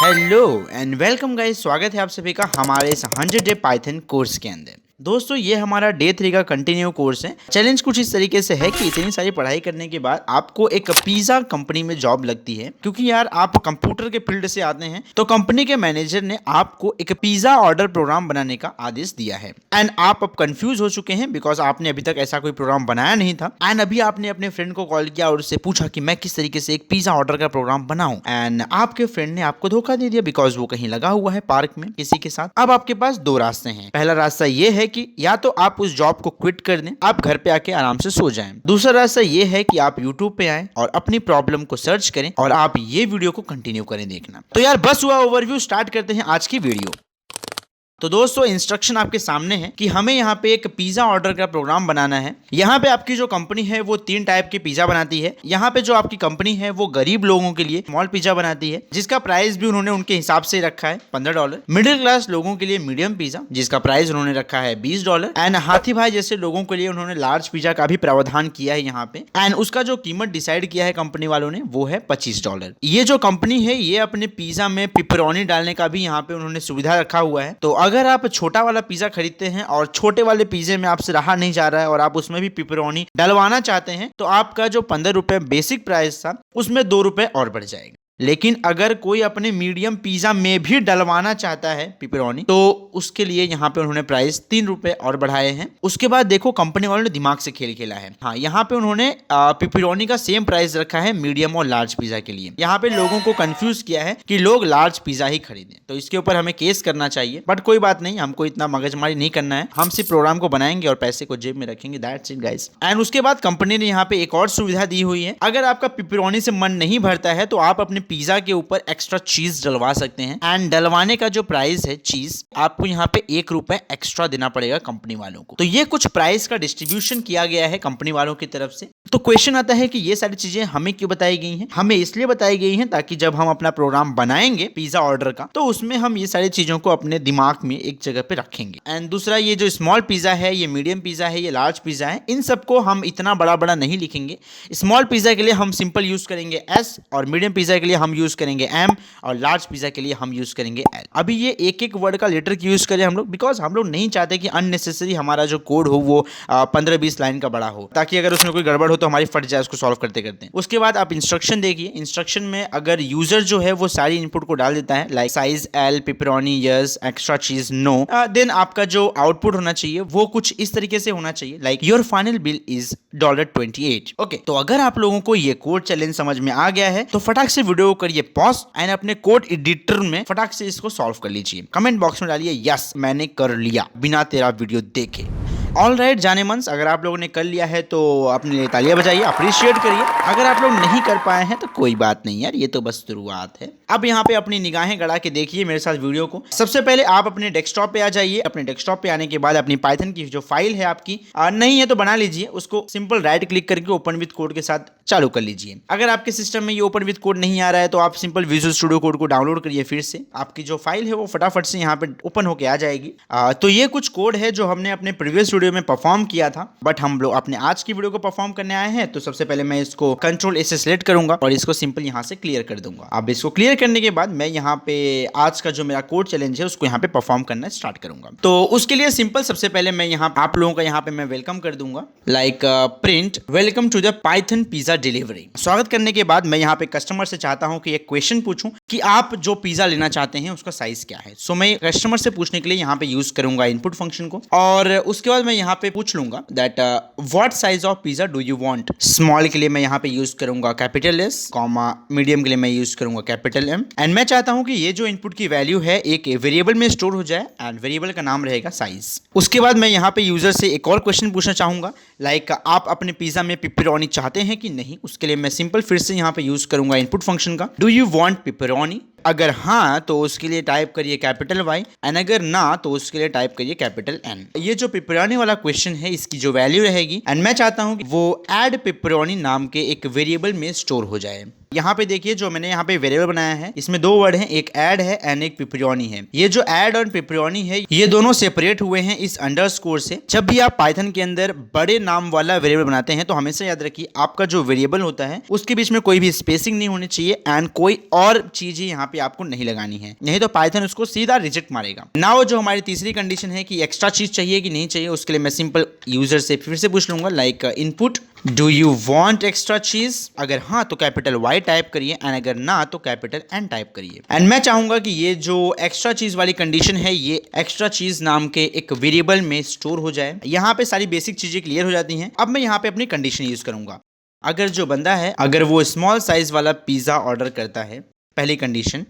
Hello and welcome guys, स्वागत है आप सभी का हमारे इस 100 डे पाइथन कोर्स के अंदर। दोस्तों ये हमारा डे 3 का कंटिन्यू कोर्स है। चैलेंज कुछ इस तरीके से है कि इतनी सारी पढ़ाई करने के बाद आपको एक पिज्जा कंपनी में जॉब लगती है, क्योंकि यार आप कंप्यूटर के फील्ड से आते हैं तो कंपनी के मैनेजर ने आपको एक पिज्जा ऑर्डर प्रोग्राम बनाने का आदेश दिया है। एंड आप अब कंफ्यूज हो चुके हैं बिकॉज आपने अभी तक ऐसा कोई प्रोग्राम बनाया नहीं था। एंड अभी आपने अपने फ्रेंड को कॉल किया और उससे पूछा कि मैं किस तरीके से एक पिज्जा ऑर्डर का प्रोग्राम बनाऊं। एंड आपके फ्रेंड ने आपको धोखा दे दिया बिकॉज वो कहीं लगा हुआ है पार्क में किसी के साथ। अब आपके पास दो रास्ते हैं। पहला रास्ता ये है कि या तो आप उस जॉब को क्विट कर दें, आप घर पे आके आराम से सो जाएं। दूसरा रास्ता ये है कि आप YouTube पे आएं और अपनी प्रॉब्लम को सर्च करें और आप ये वीडियो को कंटिन्यू करें देखना। तो यार बस हुआ ओवरव्यू, स्टार्ट करते हैं आज की वीडियो। तो दोस्तों इंस्ट्रक्शन आपके सामने है कि हमें यहाँ पे एक पिज्जा ऑर्डर का प्रोग्राम बनाना है। यहाँ पे आपकी जो कंपनी है वो 3 टाइप के पिज्जा बनाती है। यहाँ पे जो आपकी कंपनी है वो गरीब लोगों के लिए स्मॉल पिज्जा बनाती है, जिसका प्राइस भी उन्होंने उनके हिसाब से रखा है $15। मिडिल क्लास लोगों के लिए मीडियम पिज्जा, जिसका प्राइस उन्होंने रखा है $20। एंड हाथी भाई जैसे लोगों के लिए उन्होंने लार्ज पिज्जा का भी प्रावधान किया है यहाँ पे। एंड उसका जो कीमत डिसाइड किया है कंपनी वालों ने वो है $25। ये जो कंपनी है ये अपने पिज्जा में पिपरोनी डालने का भी यहाँ पे उन्होंने सुविधा रखा हुआ है। तो अगर आप छोटा वाला पिज्जा खरीदते हैं और छोटे वाले पिज्जे में आपसे रहा नहीं जा रहा है और आप उसमें भी पिपरोनी डलवाना चाहते हैं तो आपका जो ₹15 बेसिक प्राइस था उसमें ₹2 और बढ़ जाएगा। लेकिन अगर कोई अपने मीडियम पिज्जा में भी डलवाना चाहता है पिपरोनी तो उसके लिए यहाँ पे उन्होंने प्राइस ₹3 और बढ़ाए हैं। उसके बाद देखो कंपनी वालों ने दिमाग से खेल खेला है। हाँ, यहाँ पे उन्होंने पिपरोनी का सेम प्राइस रखा है मीडियम और लार्ज पिज्जा के लिए। यहाँ पे लोगों को कंफ्यूज किया है कि लोग लार्ज पिज्जा ही खरीदें, तो इसके ऊपर हमें केस करना चाहिए। बट कोई बात नहीं, हमको इतना मगजमारी नहीं करना है। हम सिर्फ प्रोग्राम को बनाएंगे और पैसे को जेब में रखेंगे, दैट्स इट गाइस। एंड उसके बाद कंपनी ने यहाँ पे एक और सुविधा दी हुई है। अगर आपका पिपरोनी से मन नहीं भरता है तो आप अपने पिज्जा के ऊपर एक्स्ट्रा चीज डलवा सकते हैं। एंड डलवाने का जो प्राइस है चीज, आपको यहाँ पे ₹1 एक्स्ट्रा देना पड़ेगा कंपनी वालों को। तो ये कुछ प्राइस का डिस्ट्रीब्यूशन किया गया है कंपनी वालों की तरफ से। तो क्वेश्चन आता है कि ये सारी चीजें हमें क्यों बताई गई हैं? हमें इसलिए बताई गई हैं ताकि जब हम अपना प्रोग्राम बनाएंगे पिज्जा ऑर्डर का तो उसमें हम ये सारी चीजों को अपने दिमाग में एक जगह पे रखेंगे। एंड दूसरा, ये जो स्मॉल पिज्जा है, ये मीडियम पिज्जा है, ये लार्ज पिज्जा है, इन सबको हम इतना बड़ा बड़ा नहीं लिखेंगे। स्मॉल पिज्जा के लिए हम सिंपल यूज करेंगे S, और मीडियम पिज्जा के लिए हम यूज करेंगे M, और लार्ज पिज्जा के लिए हम यूज करेंगे L। अभी ये एक एक वर्ड का लेटर की यूज करें हम लोग, बिकॉज हम लोग नहीं चाहते कि अननेसेसरी हमारा जो कोड हो वो 15-20 लाइन का बड़ा हो, ताकि अगर उसमें कोई गड़बड़ हो तो हमारी फट जाए उसको सॉल्व करते करते। उसके बाद आप इंस्ट्रक्शन देखिए। इंस्ट्रक्शन में अगर यूजर जो है वो सारी इनपुट को डाल देता है, like size L, pepperoni yes, extra cheese no, then आपका जो आउटपुट होना चाहिए वो कुछ इस तरीके से होना चाहिए, like your final bill is $28। Okay, तो अगर आप लोगों को ये कोड चैलेंज समझ में आ गया है तो फटाक से वीडियो को करिए पॉज एंड अपने कोड एडिटर में फटाक से इसको सॉल्व कर लीजिए। कमेंट बॉक्स में डालिए यस मैंने कर लिया बिना तेरा वीडियो देखे। ऑल राइट जाने मंस, अगर आप लोगों ने कर लिया है तो अपने लिए तालियां बजाइए, अप्रिशिएट करिए। अगर आप लोग नहीं कर पाए हैं तो कोई बात नहीं यार, ये तो बस शुरुआत है। अब यहाँ पे अपनी निगाहें गड़ा के देखिए मेरे साथ वीडियो को। सबसे पहले आप अपने डेस्कटॉप पे आ जाइए। अपने डेस्कटॉप पे आने के बाद अपनी पाइथन की जो फाइल है आपकी नहीं है तो बना लीजिए, उसको सिंपल राइट क्लिक करके ओपन विद कोड के साथ चालू कर लीजिए। अगर आपके सिस्टम में ये ओपन विद कोड नहीं आ रहा है तो आप सिंपल विजुअल स्टूडियो कोड को डाउनलोड करिए फिर से। आपकी जो फाइल है वो फटाफट से यहाँ पे ओपन होके आ जाएगी। तो ये कुछ कोड है जो हमने अपने प्रीवियस वीडियो में परफॉर्म किया था, बट हम लोग अपने आज की वीडियो को परफॉर्म करने आए हैं। तो सबसे पहले मैं इसको Ctrl+A से सिलेक्ट करूंगा और इसको सिंपल यहाँ से क्लियर कर दूंगा। अब इसको क्लियर करने के बाद मैं यहाँ पे आज का जो मेरा कोड चैलेंज है उसको यहाँ पे परफॉर्म करना स्टार्ट करूंगा। तो उसके लिए सिंपल सबसे पहले मैं यहाँ आप लोगों का यहाँ पे मैं वेलकम कर दूंगा, like print welcome to the Python pizza delivery. स्वागत करने के बाद मैं यहाँ पे कस्टमर से चाहता हूँ कि एक क्वेश्चन पूछूं कि आप जो पिज्जा लेना चाहते हैं उसका साइज क्या है। सो मैं कस्टमर से पूछने के लिए यहाँ पे यूज करूंगा इनपुट फंक्शन को, और उसके बाद मैं यहाँ पे पूछ लूंगा that what size of pizza do you want. Small के लिए मैं यहाँ पे यूज करूंगा कैपिटल S, मीडियम के लिए मैं यूज करूंगा कैपिटल M। एंड मैं चाहता हूं कि ये जो इनपुट की वैल्यू है एक वेरिएबल में स्टोर हो जाए एंड वेरिएबल का नाम रहेगा साइज। उसके बाद मैं यहाँ पे यूजर से एक और क्वेश्चन पूछना चाहूंगा, लाइक आप अपने पिज्जा में पिपरोनी चाहते हैं कि नहीं। उसके लिए मैं सिंपल फिर से यहाँ पे यूज करूंगा इनपुट फंक्शन का, डू यू वांट पिपरोनी। अगर हाँ तो उसके लिए टाइप करिए कैपिटल Y, एंड अगर ना तो उसके लिए टाइप करिए कैपिटल N। ये जो पिपरोनी वाला क्वेश्चन है इसकी जो वैल्यू रहेगी, एंड मैं चाहता हूं कि वो ऐड पिपरोनी नाम के एक वेरिएबल में स्टोर हो जाए। यहाँ पे देखिए जो मैंने यहाँ पे वेरिएबल बनाया है इसमें दो वर्ड हैं, एक ऐड है एंड एक पिपरियोनी है। ये जो ऐड और पिपरियोनी है ये दोनों सेपरेट हुए हैं इस अंडरस्कोर से। जब भी आप पाइथन के अंदर बड़े नाम वाला वेरिएबल बनाते हैं तो हमेशा याद रखिए आपका जो वेरिएबल होता है उसके बीच में कोई भी स्पेसिंग नहीं होनी चाहिए एंड कोई और चीज यहाँ पे आपको नहीं लगानी है, नहीं तो पाइथन उसको सीधा रिजेक्ट मारेगा। नाउ जो हमारी तीसरी कंडीशन है कि एक्स्ट्रा चीज चाहिए कि नहीं चाहिए, उसके लिए मैं सिंपल यूजर से फिर से पूछ लूंगा like input do you want extra चीज, अगर हाँ तो कैपिटल वाई टाइप करिए एंड अगर ना तो कैपिटल एन टाइप करिए। एंड मैं चाहूंगा कि ये जो एक्स्ट्रा चीज वाली कंडीशन है ये एक्स्ट्रा चीज नाम के एक वेरिएबल में स्टोर हो जाए। यहाँ पे सारी बेसिक चीजें क्लियर हो जाती हैं। अब मैं यहाँ पे अपनी कंडीशन यूज करूंगा। अगर जो बंदा है अगर वो स्मॉल साइज वाला पिज्जा ऑर्डर करता है, पहली कंडीशन,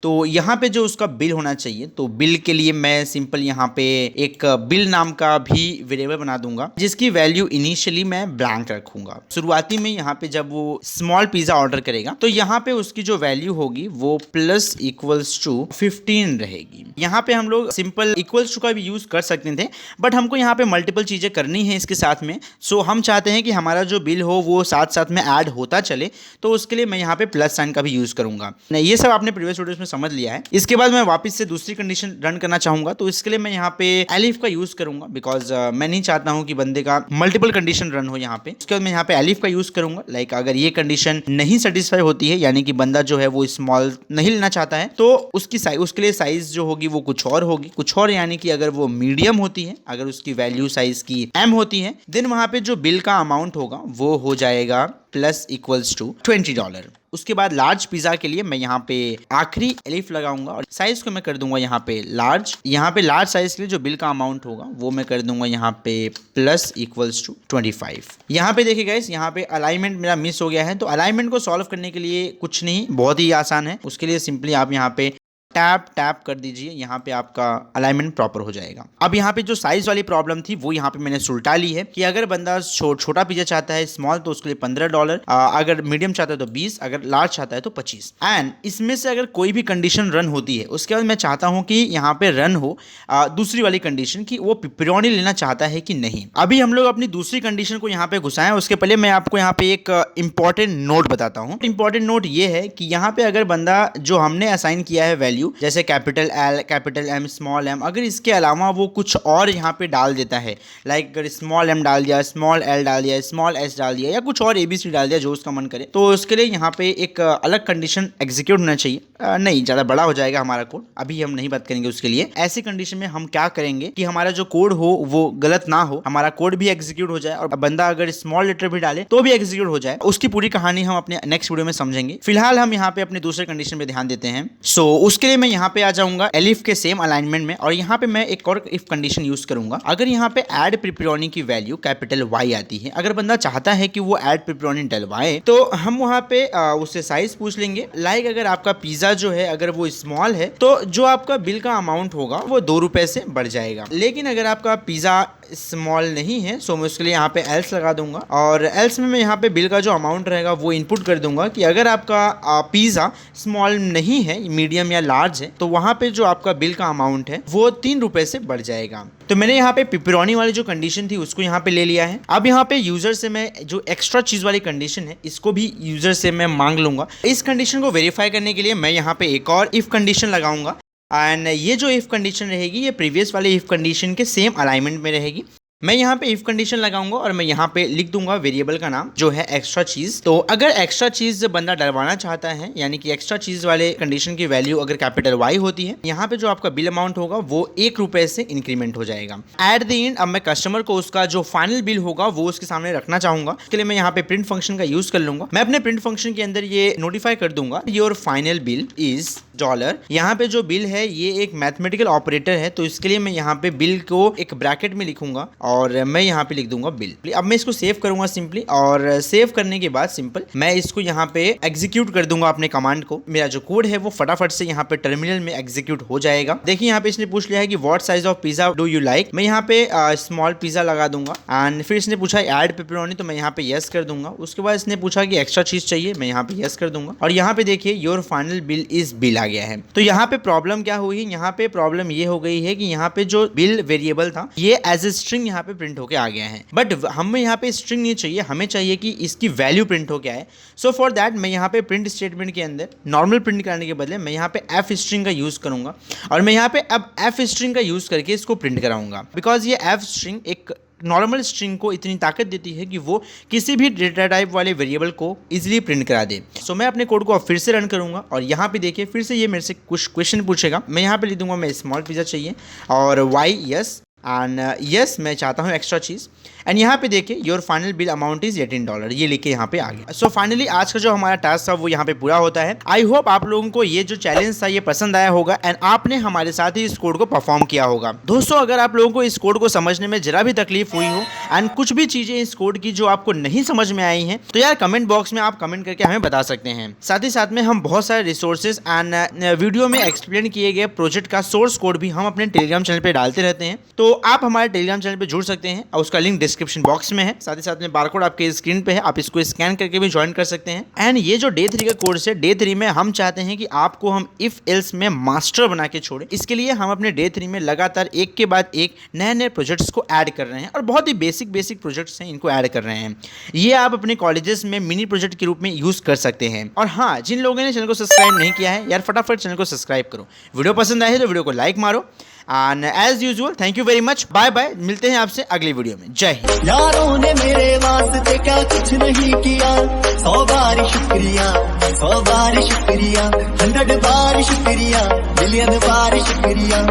तो यहाँ पे जो उसका बिल होना चाहिए, तो बिल के लिए मैं सिंपल यहाँ पे एक बिल नाम का भी वेरिएबल बना दूंगा जिसकी वैल्यू इनिशियली मैं ब्लैंक रखूंगा। शुरुआती में यहाँ पे जब वो स्मॉल पिज्जा ऑर्डर करेगा तो यहाँ पे उसकी जो वैल्यू होगी वो प्लस इक्वल्स टू 15 रहेगी। यहाँ पे हम लोग सिंपल इक्वल्स टू का भी यूज कर सकते थे बट हमको यहाँ पे मल्टीपल चीजें करनी है इसके साथ में। सो हम चाहते हैं कि हमारा जो बिल हो वो साथ साथ में ऐड होता चले, तो उसके लिए मैं यहाँ पे प्लस साइन का भी यूज करूंगा। ये सब आपने प्रीवियस वीडियोस में समझ लिया है। इसके बाद मैं वापस से दूसरी कंडीशन रन करना चाहूंगा, तो इसके लिए मैं यहाँ पे एलिफ का यूज करूंगा बिकॉज मैं नहीं चाहता हूं कि बंदे का मल्टीपल कंडीशन रन हो यहाँ पे। उसके बाद मैं यहाँ पे एलिफ का यूज करूंगा लाइक अगर ये कंडीशन नहीं सेटिस्फाई होती है यानी कि बंदा जो है वो स्मॉल नहीं लेना चाहता है तो उसकी साइज, उसके लिए साइज जो होगी वो कुछ और होगी। कुछ और यानी कि अगर वो मीडियम होती है, अगर उसकी वैल्यू साइज की एम होती है, देन वहां पे जो बिल का अमाउंट होगा वो हो जाएगा प्लस इक्वल्स टू $20। उसके बाद लार्ज पिज्जा के लिए मैं यहाँ पे आखिरी एलिफ लगाऊंगा और साइज को मैं कर दूंगा यहाँ पे लार्ज। यहाँ पे लार्ज साइज के लिए जो बिल का अमाउंट होगा वो मैं कर दूंगा यहाँ पे प्लस इक्वल्स टू 25। यहाँ पे देखिए गाइस, यहाँ पे अलाइनमेंट मेरा मिस हो गया है, तो अलाइनमेंट को सॉल्व करने के लिए कुछ नहीं, बहुत ही आसान है। उसके लिए सिंपली आप यहाँ पे टैप टैप कर दीजिए, यहाँ पे आपका अलाइनमेंट प्रॉपर हो जाएगा। अब यहाँ पे जो साइज वाली प्रॉब्लम थी वो यहाँ पे मैंने सुलटा ली है कि अगर बंदा छोटा पिज्जा चाहता है स्मॉल तो उसके लिए $15, अगर मीडियम चाहता है तो 20, अगर लार्ज चाहता है तो 25। एंड इसमें से अगर कोई भी कंडीशन रन होती है उसके बाद मैं चाहता हूँ कि यहाँ पे रन हो दूसरी वाली कंडीशन की वो पिपरियोनी लेना चाहता है कि नहीं। अभी हम लोग अपनी दूसरी कंडीशन को यहाँ पे घुसाएं, उसके पहले मैं आपको यहाँ पे एक इंपॉर्टेंट नोट बताता हूँ। इंपॉर्टेंट नोट ये है कि यहाँ पे अगर बंदा जो हमने असाइन किया है वैल्यू जैसे capital L, capital M, small M, अगर इसके अलावा वो कुछ और यहाँ पे डाल देता है लाइक अगर स्मॉल एम डाल दिया, स्मॉल एल डाल दिया, स्मॉल एस डाल दिया या कुछ और एबीसी डाल दिया जो उसका मन करे, तो उसके लिए यहाँ पे एक अलग कंडीशन एग्जीक्यूट होना चाहिए। नहीं, ज़्यादा बड़ा हो जाएगा हमारा कोड, अभी हम नहीं बात करेंगे उसके लिए। ऐसी कंडीशन में हम क्या करेंगे कि हमारा जो कोड हो वो गलत ना हो, हमारा कोड भी एग्जीक्यूट हो जाए और बंदा अगर स्मॉल लेटर भी डाले तो भी एग्जीक्यूट हो जाए। उसकी पूरी कहानी हम अपने नेक्स्ट वीडियो में समझेंगे। फिलहाल हम यहाँ पे अपने दूसरे कंडीशन पे ध्यान देते हैं। सो उसके लिए मैं यहाँ पे आ जाऊंगा एलिफ के सेम अलाइनमेंट में और यहाँ पे मैं एक और इफ कंडीशन यूज करूंगा। अगर यहाँ पे ऐड पिपरियोनी की वैल्यू कैपिटल वाई आती है, अगर बंदा चाहता है कि वो ऐड पिपरियोनी डलवाए तो हम वहाँ पे उससे साइज पूछ लेंगे। लाइक अगर आपका पिज्जा जो है अगर वो स्मॉल है तो जो आपका बिल का अमाउंट होगा वो $2 से बढ़ जाएगा। लेकिन अगर आपका पिज्जा स्मॉल नहीं है सो मैं उसके लिए यहाँ पे एल्स लगा दूंगा और एल्स में मैं यहाँ पे बिल का जो अमाउंट रहेगा वो इनपुट कर दूंगा कि अगर आपका पिज्जा स्मॉल नहीं है, मीडियम या लार्ज है, तो वहाँ पे जो आपका बिल का अमाउंट है वो $3 से बढ़ जाएगा। तो मैंने यहाँ पे पिपरियोनी वाली जो कंडीशन थी उसको यहाँ पे ले लिया है। अब यहाँ पे यूजर से मैं जो एक्स्ट्रा चीज वाली कंडीशन है इसको भी यूजर से मैं मांग लूंगा। इस कंडीशन को वेरीफाई करने के लिए मैं यहाँ पे एक और इफ कंडीशन लगाऊंगा एंड ये जो इफ कंडीशन रहेगी ये प्रीवियस वाले इफ कंडीशन के सेम अलाइनमेंट में रहेगी। मैं यहाँ पे इफ कंडीशन लगाऊंगा और मैं यहाँ पे लिख दूंगा वेरिएबल का नाम जो है एक्स्ट्रा चीज। तो अगर एक्स्ट्रा चीज बंदा डलवाना चाहता है यानी कि एक्स्ट्रा चीज वाले कंडीशन की वैल्यू अगर कैपिटल वाई होती है, यहाँ पे जो आपका बिल अमाउंट होगा वो $1 से इंक्रीमेंट हो जाएगा। एट द एंड अब मैं कस्टमर को उसका जो फाइनल बिल होगा वो उसके सामने रखना चाहूंगा। इसके लिए मैं यहाँ पे प्रिंट फंक्शन का यूज कर लूंगा। मैं अपने प्रिंट फंक्शन के अंदर ये नोटिफाई कर दूंगा योर फाइनल बिल इज $। यहाँ पे जो बिल है ये एक मैथमेटिकल ऑपरेटर है, तो इसके लिए मैं यहाँ पे बिल को एक ब्रैकेट में लिखूंगा और मैं यहाँ पे लिख दूंगा बिल। अब मैं इसको सेव करूंगा सिंपली और सेव करने के बाद सिंपल मैं इसको यहाँ पे एग्जीक्यूट कर दूंगा अपने कमांड को। मेरा जो कोड है वो फटाफट से यहाँ पे टर्मिनल में एग्जीक्यूट हो जाएगा। देखिए यहाँ पे इसने पूछ लिया है कि what size of pizza do you like. मैं यहाँ पे स्मॉल पिज्जा लगा दूंगा एंड फिर इसने पूछा ऐड पेपरोनी, तो मैं यहाँ पे यस कर दूंगा। उसके बाद इसने पूछा कि एक्स्ट्रा चीज चाहिए, मैं यहाँ पे यस कर दूंगा और यहाँ पे देखिए your final bill is bill आ गया है। तो यहाँ पे प्रॉब्लम क्या हुई, यहाँ पे प्रॉब्लम ये हो गई है कि यहाँ पे जो बिल वेरिएबल था ये एज ए स्ट्रिंग यहाँ पे प्रिंट होके आ गया है, बट हमें यहाँ पे स्ट्रिंग नहीं चाहिए, हमें चाहिए कि इसकी वैल्यू प्रिंट हो क्या है। सो फॉर दैट मैं यहाँ पे प्रिंट स्टेटमेंट के अंदर नॉर्मल प्रिंट करने के बदले मैं यहाँ पे एफ स्ट्रिंग का यूज करूंगा और मैं यहाँ पे अब एफ स्ट्रिंग का यूज करके इसको प्रिंट कराऊंगा, बिकॉज ये एफ स्ट्रिंग एक नॉर्मल स्ट्रिंग को इतनी ताकत देती है कि वो किसी भी डेटा टाइप वाले वेरिएबल को इजीली प्रिंट करा दे। सो मैं अपने कोड को अब फिर से रन करूंगा और यहाँ पे देखिए फिर से ये मेरे से कुछ क्वेश्चन पूछेगा। मैं यहाँ पे लिख दूंगा मैं स्मॉल पिज़्ज़ा चाहिए और वाई यस एंड यस मैं चाहता हूँ एक्स्ट्रा चीज़ एंड यहाँ पे देखिए your final bill amount is $18 ये लिखे यहाँ पे आ गया। सो फाइनली आज का जो हमारा टास्क था वो यहाँ पे पूरा होता है। आई होप आप लोगों को ये जो चैलेंज था ये पसंद आया होगा एंड आपने हमारे साथ ही इस कोड को परफॉर्म किया होगा। दोस्तों अगर आप लोगों को इस कोड को समझने में जरा भी तकलीफ हुई हो एंड कुछ भी चीजें इस कोड की जो आपको नहीं समझ में आई हैं तो यार कमेंट बॉक्स में आप कमेंट करके हमें बता सकते हैं। साथ ही साथ में हम बहुत सारे रिसोर्सेज एंड वीडियो में एक्सप्लेन किए गए प्रोजेक्ट का सोर्स कोड भी हम अपने टेलीग्राम चैनल पे डालते रहते हैं, तो आप हमारे टेलीग्राम चैनल पे जुड़ सकते हैं और उसका लिंक डिस्क्रिप्शन बॉक्स में है। साथ ही साथ में बारकोड आपके स्क्रीन पे है, आप इसको स्कैन करके भी ज्वाइन कर सकते हैं। एंड ये जो डे 3 का कोर्स है, डे 3 में हम चाहते हैं कि आपको हम इफ एल्स में मास्टर बना के छोड़े। इसके लिए हम अपने डे 3 में लगातार एक के बाद एक नए नए प्रोजेक्ट्स को ऐड कर रहे हैं और बहुत ही बेसिक प्रोजेक्ट्स हैं इनको ऐड कर रहे हैं। ये आप अपने कॉलेजेस में मिनी प्रोजेक्ट के रूप में यूज कर सकते हैं। और हाँ, जिन लोगों ने चैनल को सब्सक्राइब नहीं किया है यार फटाफट चैनल को सब्सक्राइब करो। वीडियो पसंद आए है तो वीडियो को लाइक मारो and as usual thank you very much, bye bye, मिलते हैं आपसे अगली वीडियो में। जय हिंद। यारों ने मेरे वास्ते क्या कुछ नहीं किया, 100 बार शुक्रिया, 100 बार शुक्रिया, 100 बार शुक्रिया, मिलियन बार शुक्रिया।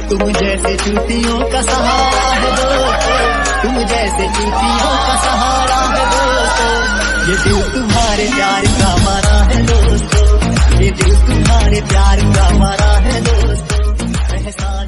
तुम जैसे चूतियों का सहारा है दोस्तों, तुम जैसे चूतियों का सहारा है दोस्तों। ये दिल तुम्हारे प्यार का मारा है दोस्तों, ये दिल तुम्हारे प्यार का मारा